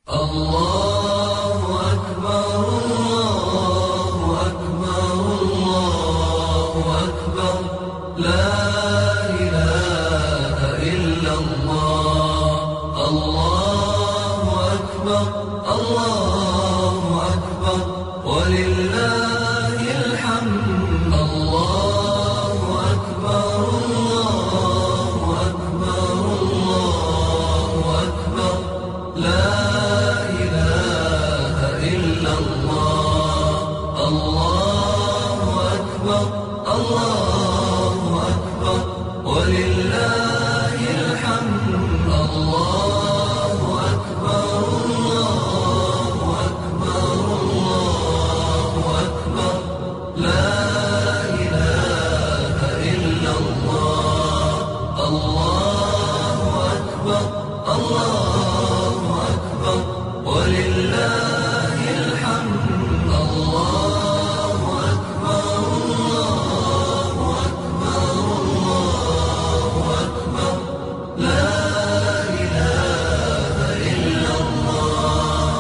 الله أكبر الله أكبر الله أكبر لا إله إلا الله الله أكبر الله أكبر ولله الحمد الله أكبر الله أكبر الله أكبر لا الله أكبر الله أكبر ولله الحمد الله أكبر الله أكبر الله أكبر لا إله إلا الله الله أكبر الله أكبر ولله الحمد الله أكبر الله أكبر الله أكبر لا إله إلا الله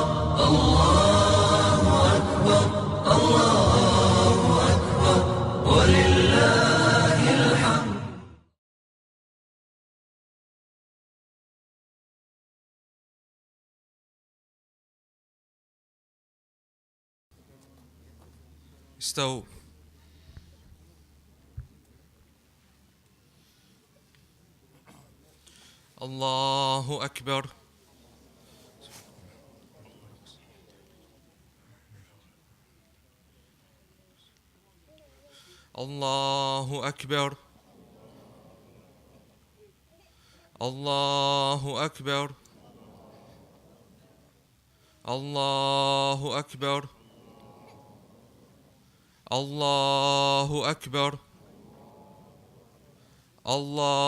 الله أكبر الله أكبر ولله الحمد. استووا. الله أكبر. الله أكبر. الله أكبر. الله أكبر. الله أكبر.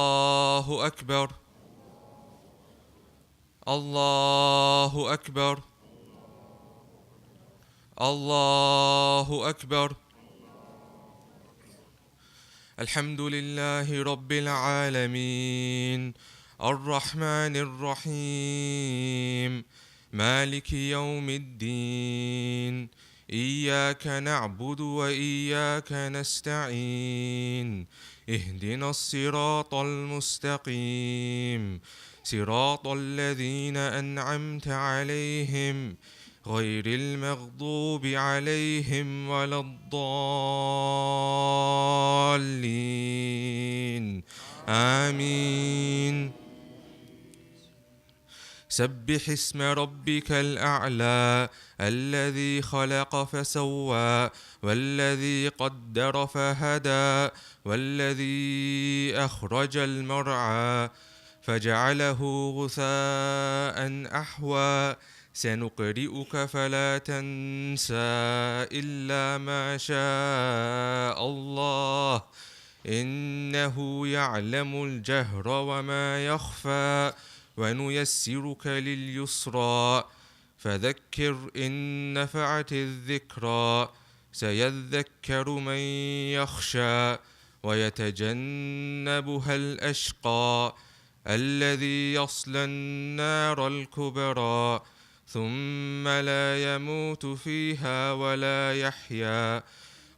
الله أكبر. الله أكبر. الله أكبر. الحمد لله رب العالمين الرحمن الرحيم مالك يوم الدين إياك نعبد وإياك نستعين اهدنا الصراط المستقيم صراط الذين أنعمت عليهم غير المغضوب عليهم ولا الضالين آمين. سبح اسم ربك الأعلى الذي خلق فسوى والذي قدر فهدى والذي أخرج المرعى فجعله غثاء أحوى سنقرئك فلا تنسى إلا ما شاء الله إنه يعلم الجهر وما يخفى ونيسرك لليسرى فذكر إن نفعت الذكرى سيذكر من يخشى ويتجنبها الأشقى الذي يصلى النار الكبرى ثم لا يموت فيها ولا يحيا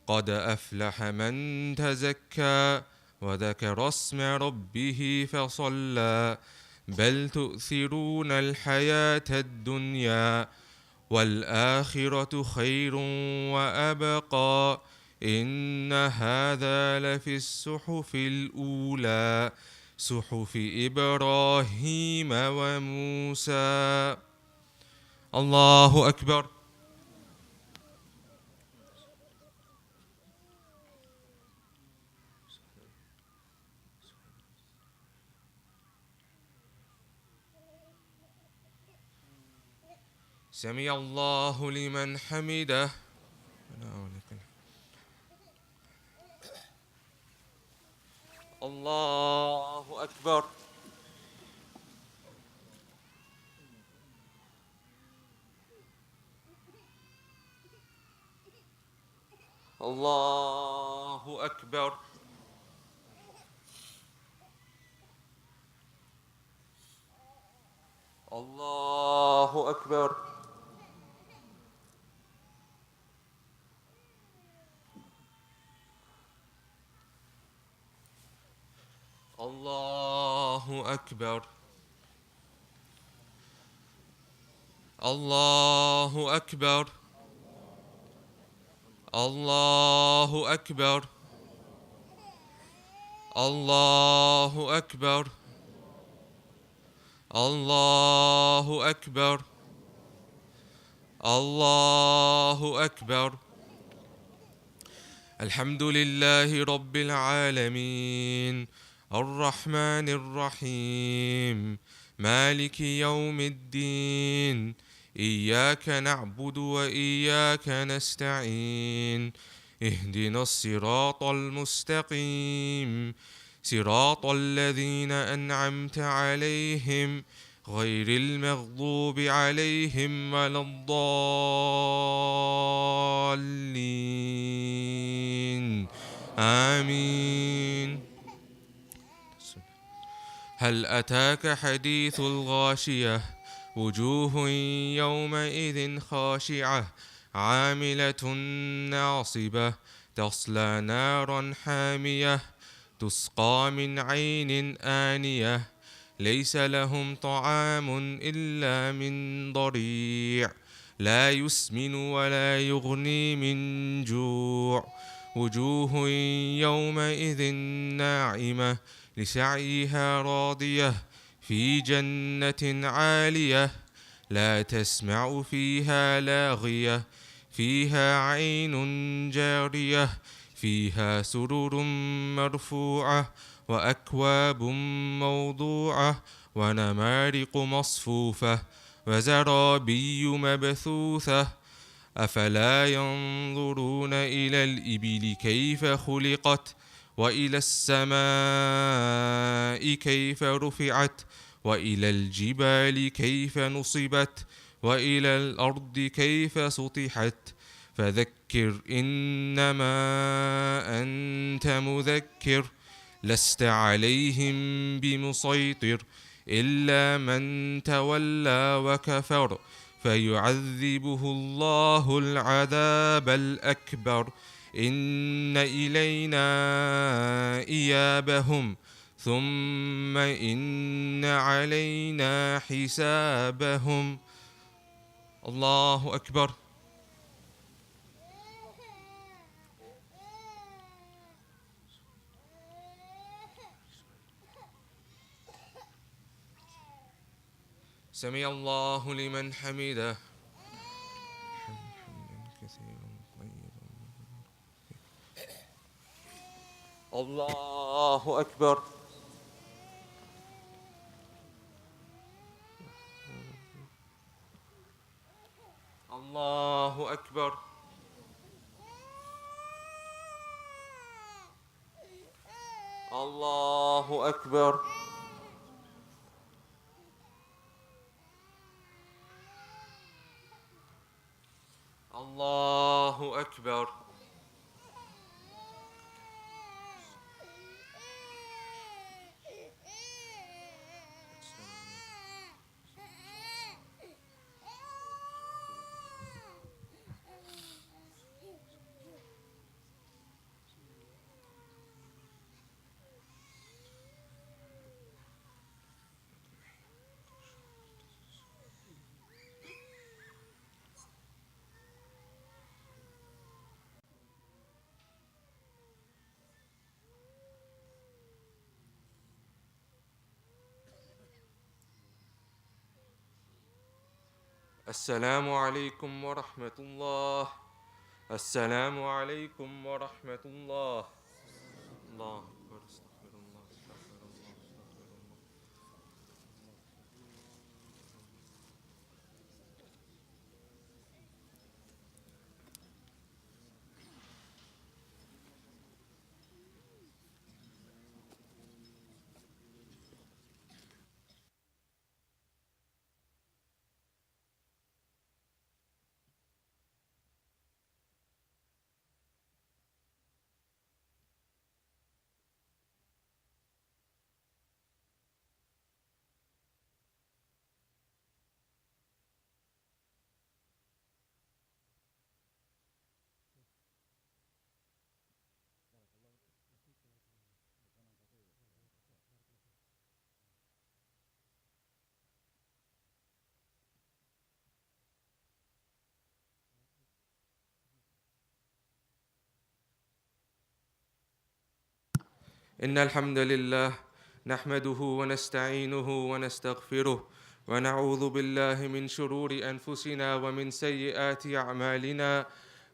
قد أفلح من تزكى وذكر اسم ربه فصلى بل تؤثرون الحياة الدنيا والآخرة خير وأبقى إن هذا لفي الصحف الأولى صحف إبراهيم وموسى. الله أكبر. سمع الله لمن حمده. الله أكبر. الله أكبر. الله الله أكبر. الله أكبر. الله أكبر. الله أكبر. الله أكبر. الله أكبر. الله أكبر. الحمد لله رب العالمين الرحمن الرحيم مالك يوم الدين إياك نعبد وإياك نستعين اهدنا الصراط المستقيم صراط الذين أنعمت عليهم غير المغضوب عليهم ولا الضالين آمين. هل أتاك حديث الغاشية وجوه يومئذ خاشعة عاملة ناصبة تصلى نارا حامية تسقى من عين آنية ليس لهم طعام إلا من ضريع لا يسمن ولا يغني من جوع وجوه يومئذ ناعمة لسعيها راضية في جنة عالية لا تسمع فيها لاغية فيها عين جارية فيها سرر مرفوعة وأكواب موضوعة ونمارق مصفوفة وزرابي مبثوثة أفلا ينظرون إلى الإبل كيف خلقت وإلى السماء كيف رفعت وإلى الجبال كيف نصبت وإلى الأرض كيف سطحت فذكر إنما أنت مذكر لست عليهم بمسيطر إلا من تولى وكفر فيعذبه الله العذاب الأكبر إن إلينا إيابهم ثم إن علينا حسابهم. الله أكبر. سمع الله لمن حمده. الله أكبر. الله أكبر. الله أكبر. الله أكبر. السلام عليكم ورحمة الله. السلام عليكم ورحمة الله. الله أكبر. استغفر الله استغفر الله استغفر الله. إن الحمد لله نحمده ونستعينه ونستغفره ونعوذ بالله من شرور أنفسنا ومن سيئات أعمالنا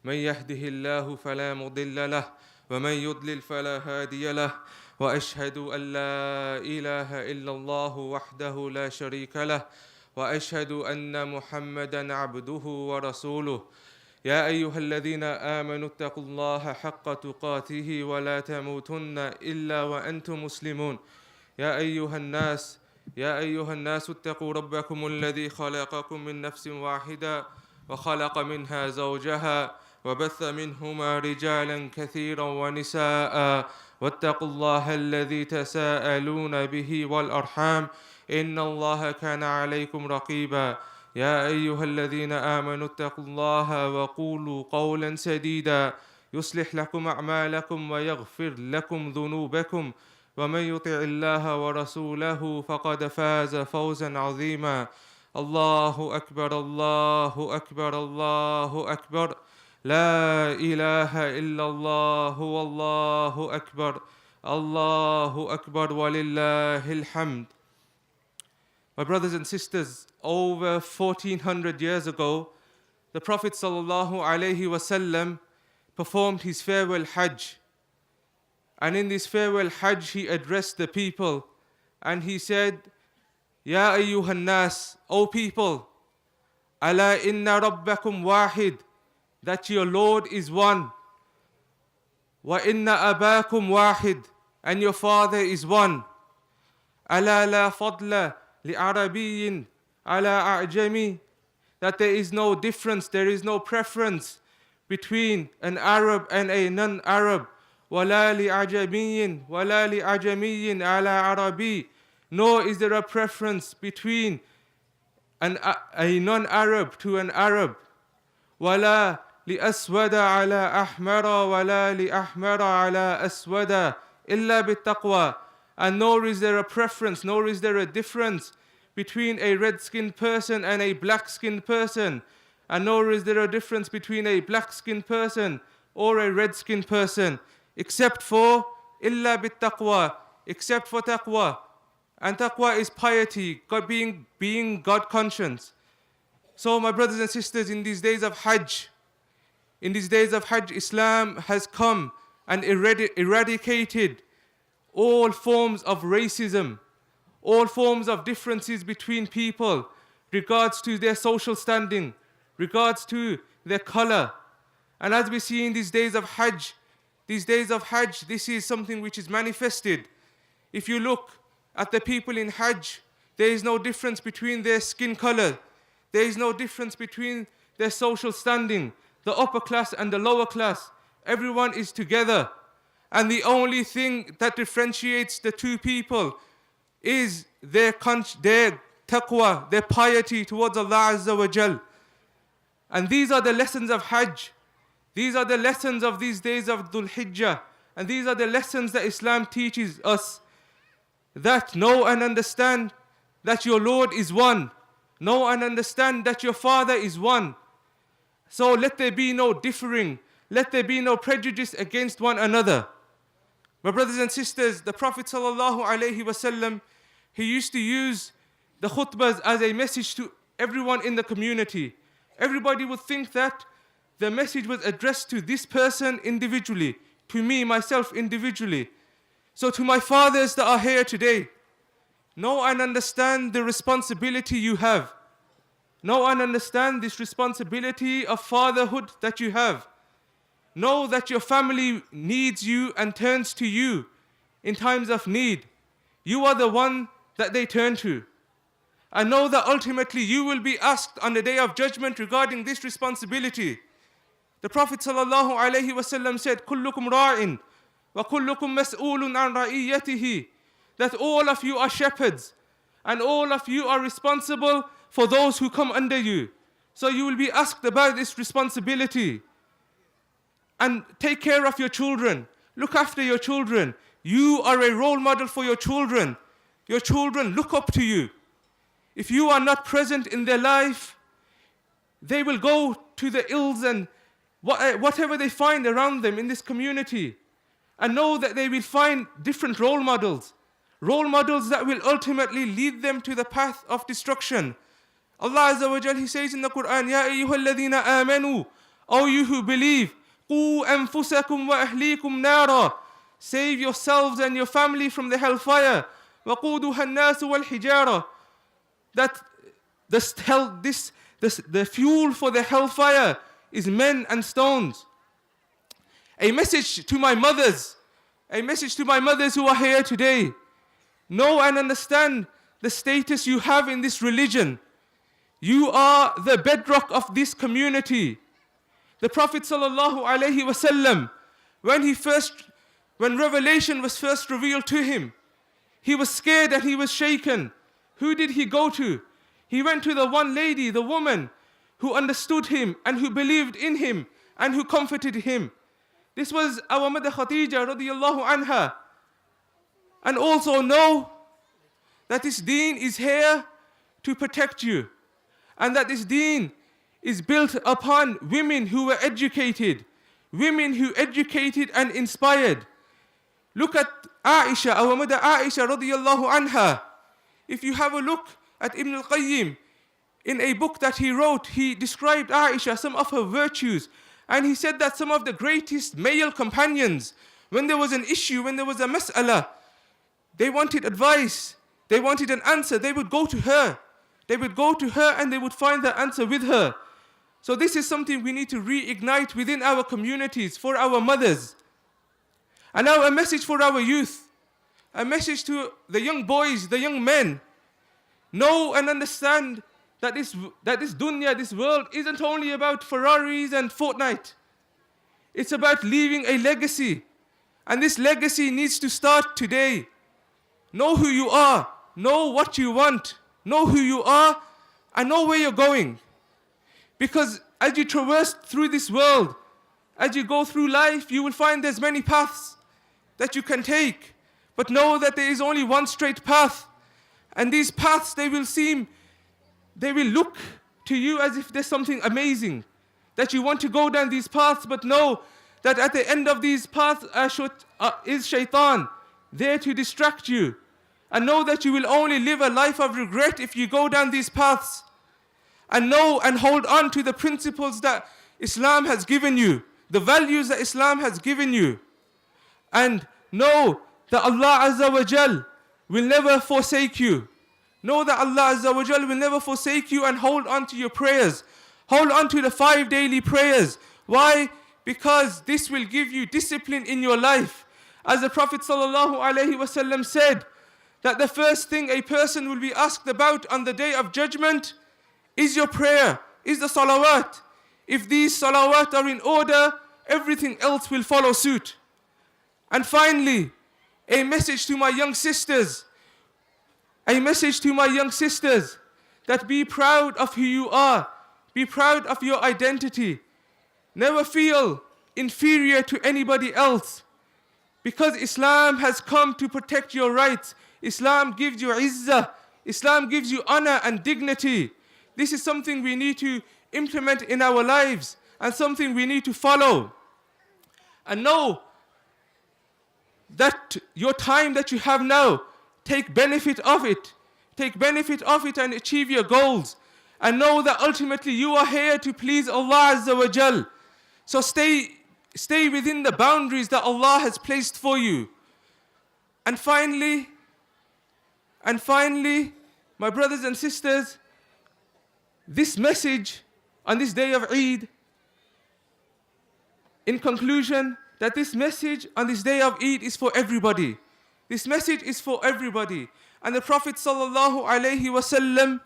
من يهده الله فلا مضل له ومن يضلل فلا هادي له وأشهد أن لا إله إلا الله وحده لا شريك له وأشهد أن محمدًا عبده ورسوله يا أيها الذين آمنوا اتقوا الله حق تقاته ولا تموتن إلا وأنتم مسلمون يا أيها الناس اتقوا ربكم الذي خلقكم من نفس واحدة وخلق منها زوجها وبث منهما رجالا كثيرا ونساء واتقوا الله الذي تساءلون به والأرحام إن الله كان عليكم رقيبا يا أيها الذين آمنوا اتقوا الله وقولوا قولا سديدا يصلح لكم أعمالكم ويغفر لكم ذنوبكم ومن يطع الله ورسوله فقد فاز فوزا عظيما الله أكبر الله أكبر الله أكبر لا إله إلا الله والله أكبر الله أكبر ولله الحمد. My brothers and sisters, over 1400 years ago, the Prophet ﷺ performed his farewell Hajj. And in this farewell Hajj, he addressed the people and he said, Ya ayyuhan nas, O people, ala inna rabbakum wahid, that your Lord is one. Wa inna abakum wahid, and your father is one. Ala la fadla li'arabiyyin ala a'jami, that there is no difference, there is no preference between an Arab and a non-Arab. Wala li'ajamiyyin ala arabi, nor is there a preference between a non-Arab to an Arab. Wala li'aswada ala ahmara wala li'ahmara ala aswada illa bittaqwa, and nor is there a preference, nor is there a difference between a red-skinned person and a black-skinned person, and nor is there a difference between a black-skinned person or a red-skinned person, except for illa bittaqwa, except for taqwa. And taqwa is piety, God being God conscious. So my brothers and sisters, in these days of Hajj, Islam has come and eradicated all forms of racism, all forms of differences between people, regards to their social standing, regards to their color. And as we see in these days of Hajj, this is something which is manifested. If you look at the people in Hajj, there is no difference between their skin color. There is no difference between their social standing, the upper class and the lower class. Everyone is together. And the only thing that differentiates the two people is their taqwa, their piety towards Allah Azza wa Jal. And these are the lessons of Hajj. These are the lessons of these days of Dhul Hijjah. And these are the lessons that Islam teaches us. That know and understand that your Lord is one. Know and understand that your Father is one. So let there be no differing. Let there be no prejudice against one another. My brothers and sisters, the Prophet ﷺ, he used to use the khutbahs as a message to everyone in the community. Everybody would think that the message was addressed to this person individually, to me, myself individually. So to my fathers that are here today, know and understand the responsibility you have. Know and understand this responsibility of fatherhood that you have. Know that your family needs you and turns to you in times of need. You are the one that they turn to. And know that ultimately you will be asked on the day of judgment regarding this responsibility. The Prophet ﷺ said, "Kullukum ra'in wa kullukum mas'ulun an ra'iyatihi," that all of you are shepherds and all of you are responsible for those who come under you. So you will be asked about this responsibility. And take care of your children. Look after your children. You are a role model for your children. Your children look up to you. If you are not present in their life, they will go to the ills and whatever they find around them in this community. and know that they will find different role models that will ultimately lead them to the path of destruction. Allah Azza wa Jal, He says in the Quran, Ya ayyuhalladhina amanu, O you who believe, Qu anfusakum wa ahlikum nara, save yourselves and your family from the hellfire. وَقُودُهَا النَّاسُ وَالْحِجَارَةُ, that the fuel for the hellfire is men and stones. A message to my mothers who are here today. Know and understand the status you have in this religion. You are the bedrock of this community. The Prophet ﷺ, when revelation was first revealed to him, he was scared and he was shaken. Who did he go to? He went to the one lady, the woman, who understood him and who believed in him and who comforted him. This was our mother Khadija radiyallahu anha. And also know that this deen is here to protect you. And that this deen is built upon women who were educated. Women who educated and inspired. Look at Aisha, our mother Aisha radiyallahu anha. If you have a look at Ibn al-Qayyim, in a book that he wrote, he described Aisha, some of her virtues. And he said that some of the greatest male companions, when there was an issue, when there was a mas'ala, they wanted advice, they wanted an answer, they would go to her. They would go to her and they would find the answer with her. So this is something we need to reignite within our communities, for our mothers. And now a message for our youth, a message to the young boys, the young men. Know and understand that this dunya, this world, isn't only about Ferraris and Fortnite. It's about leaving a legacy. And this legacy needs to start today. Know who you are. Know what you want. Know who you are and know where you're going. Because as you traverse through this world, as you go through life, you will find there's many paths that you can take. But know that there is only one straight path. And these paths, they will look to you as if there's something amazing, that you want to go down these paths, but know that at the end of these paths is shaitan, there to distract you. And know that you will only live a life of regret if you go down these paths. And know and hold on to the principles that Islam has given you, the values that Islam has given you. And know that Allah Azza wa Jal will never forsake you. Know that Allah Azza wa Jal will never forsake you, and hold on to your prayers. Hold on to the 5 daily prayers. Why? Because this will give you discipline in your life. As the Prophet ﷺ said, that the first thing a person will be asked about on the day of judgment is your prayer, is the salawat. If these salawat are in order, everything else will follow suit. And finally, a message to my young sisters. A message to my young sisters, that be proud of who you are. Be proud of your identity. Never feel inferior to anybody else. Because Islam has come to protect your rights. Islam gives you izzah. Islam gives you honor and dignity. This is something we need to implement in our lives, and something we need to follow. And know that your time that you have now, take benefit of it. Take benefit of it and achieve your goals. And know that ultimately you are here to please Allah Azza wa Jal. So stay within the boundaries that Allah has placed for you. And finally, my brothers and sisters, this message on this day of Eid, in conclusion, that this message on this day of Eid is for everybody. This message is for everybody. And the Prophet ﷺ,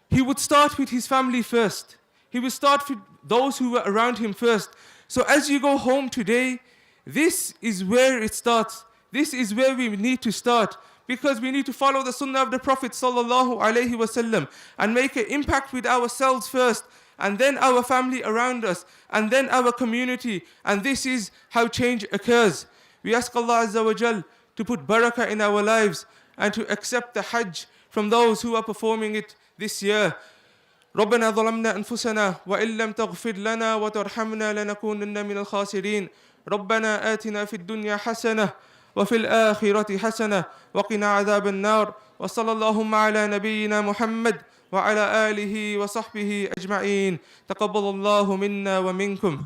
he would start with his family first. He would start with those who were around him first. So as you go home today, this is where it starts. This is where we need to start. Because we need to follow the sunnah of the Prophet ﷺ and make an impact with ourselves first, and then our family around us, and then our community. And this is how change occurs. We ask Allah Azza wa Jal to put barakah in our lives and to accept the Hajj from those who are performing it this year. ربنا ظلمنا أنفسنا وإن لم تغفر لنا وترحمنا لنكونن من الخاسرين ربنا آتنا في الدنيا حسنة وفي الآخرة حسنة وقنا عذاب النار وصلى اللهم على نبينا محمد وعلى آله وصحبه أجمعين تقبل الله منا ومنكم.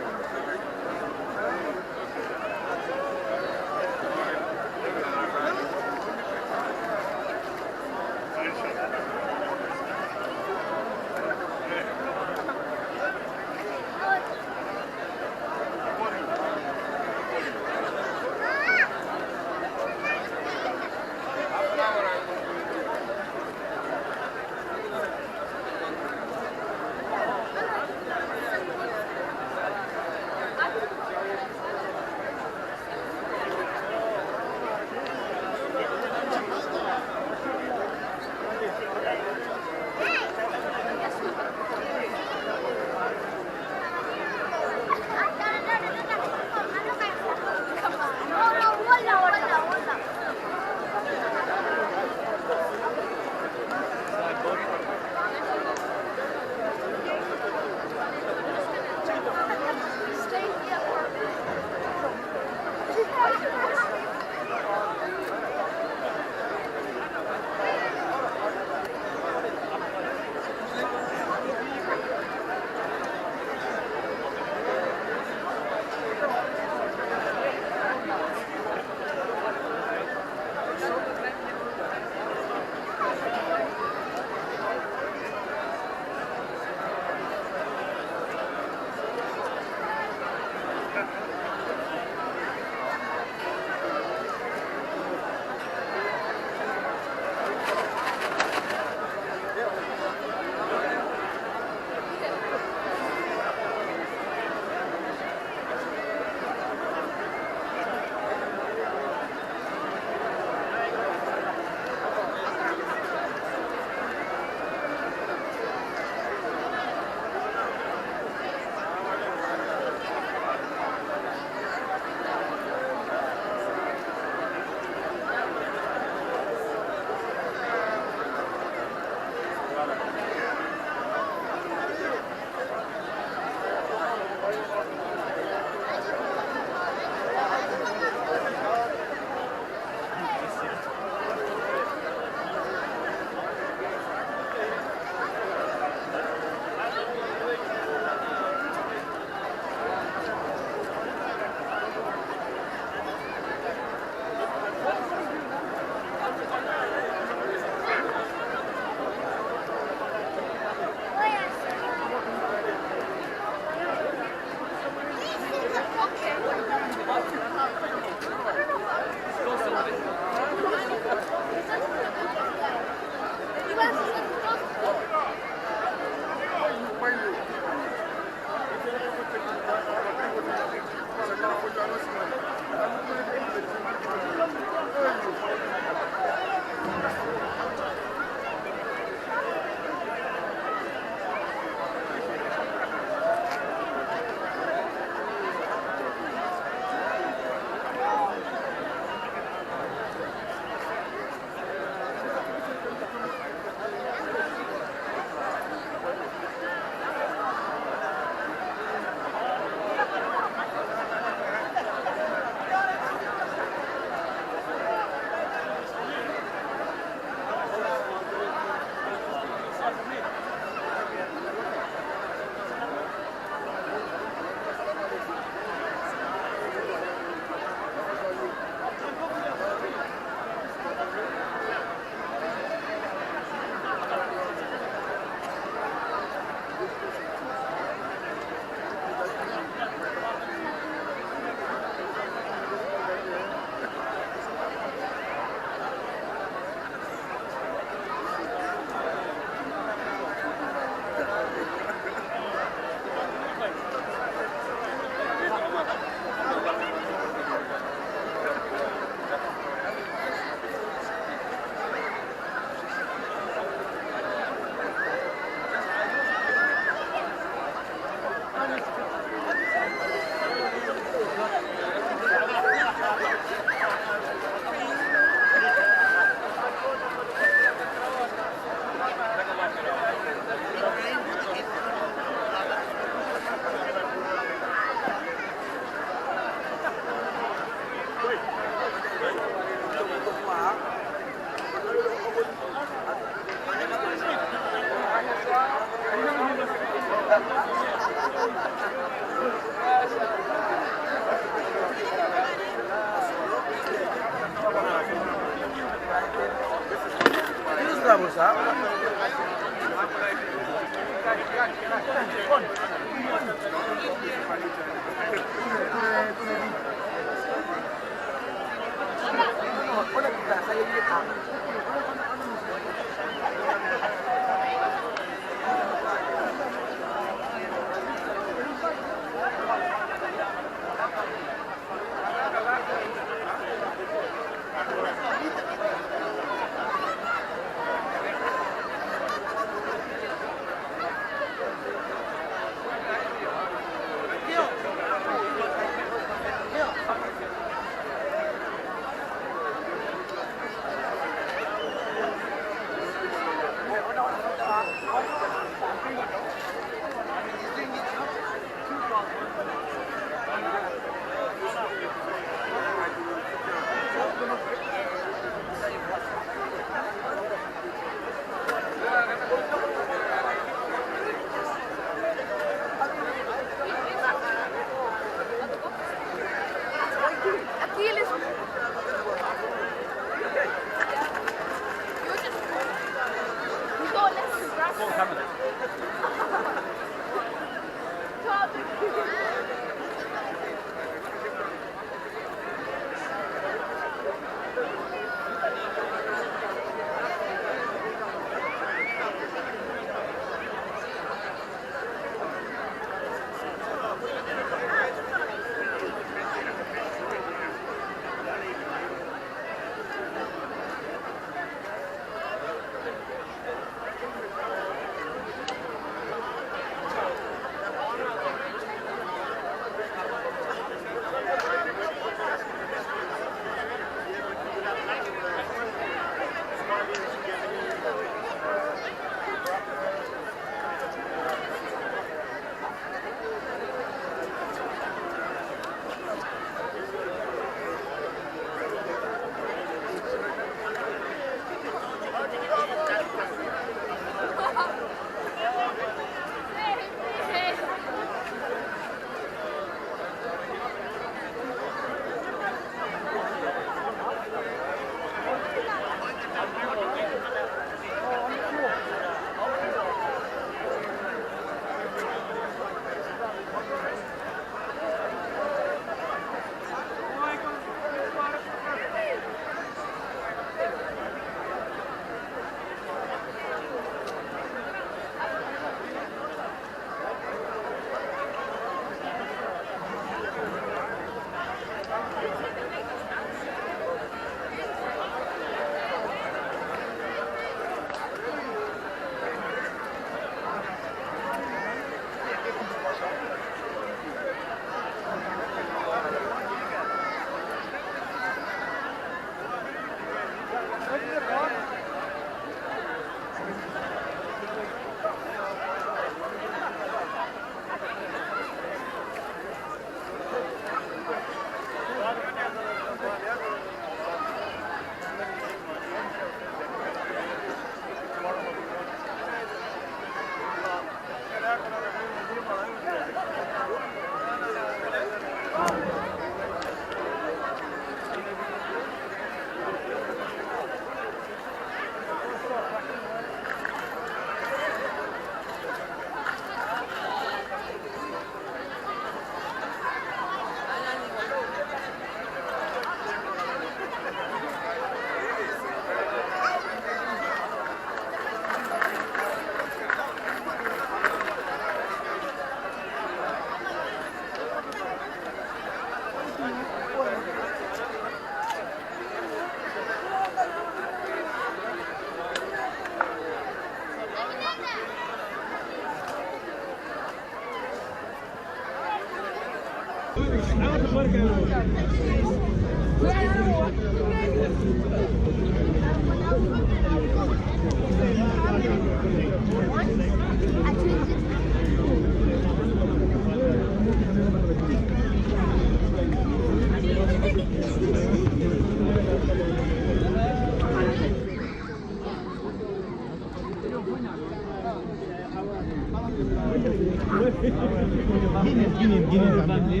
Guinea family.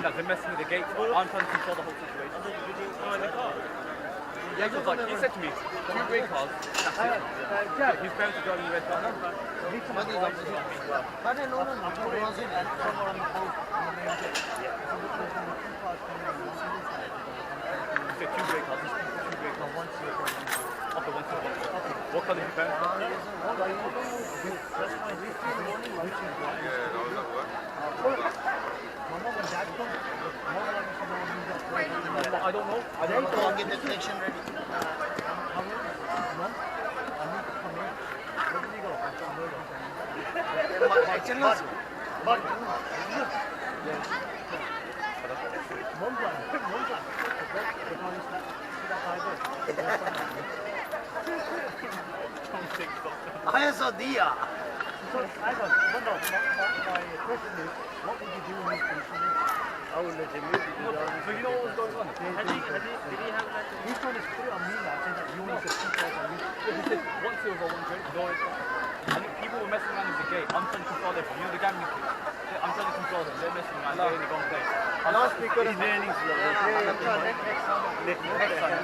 Like they're messing with the gates. I'm trying to control the whole situation. Oh, in the car? Yeah, because like he said to me, 2 grey cars. His parents are driving the red car. He said 2 grey cars. 2 grey cars. Okay, one second. What colour is your parents? I don't know. I don't know. Get the connection ready. I saw Dia. So I got my question is, what would you do in this situation? I would let him live. So you know what was going on? Did he have that? He's trying to put it on me now, saying that you want to keep it on you. He said one silver, one grey, no red car. And people were messing around with the gate. I'm trying to control them. You know the gambling kids? I'm trying to control them. They're messing around. They're in the wrong place. Last week got his earnings. Next time.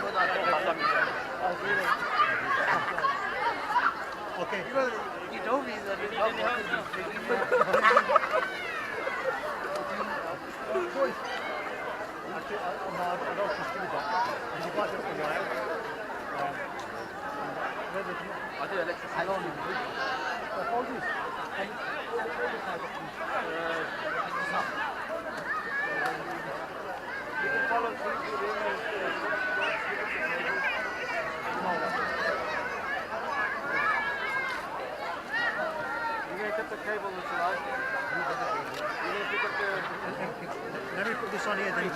Okay. You told me that you need any help now. I did electricity. I don't know. You can follow the cable that's right. You're going to pick up the... Let me put this on here then.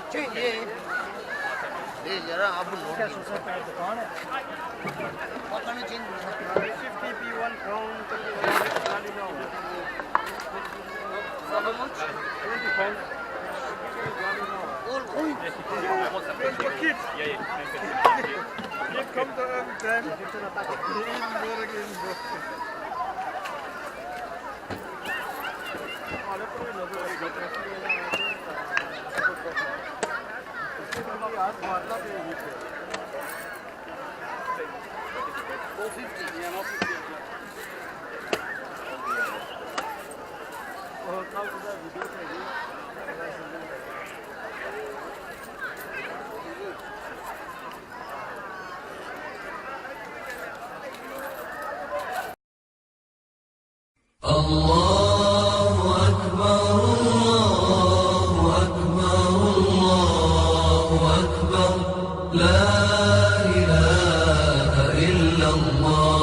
Change it. Hey, jara, aap load. क्या सोचा था दुकान है? पता नहीं change. 50p 1 pound. How much? 20 pounds. All coin. For kids. Kids come to every time. الله أكبر الله أكبر الله أكبر لا إله إلا الله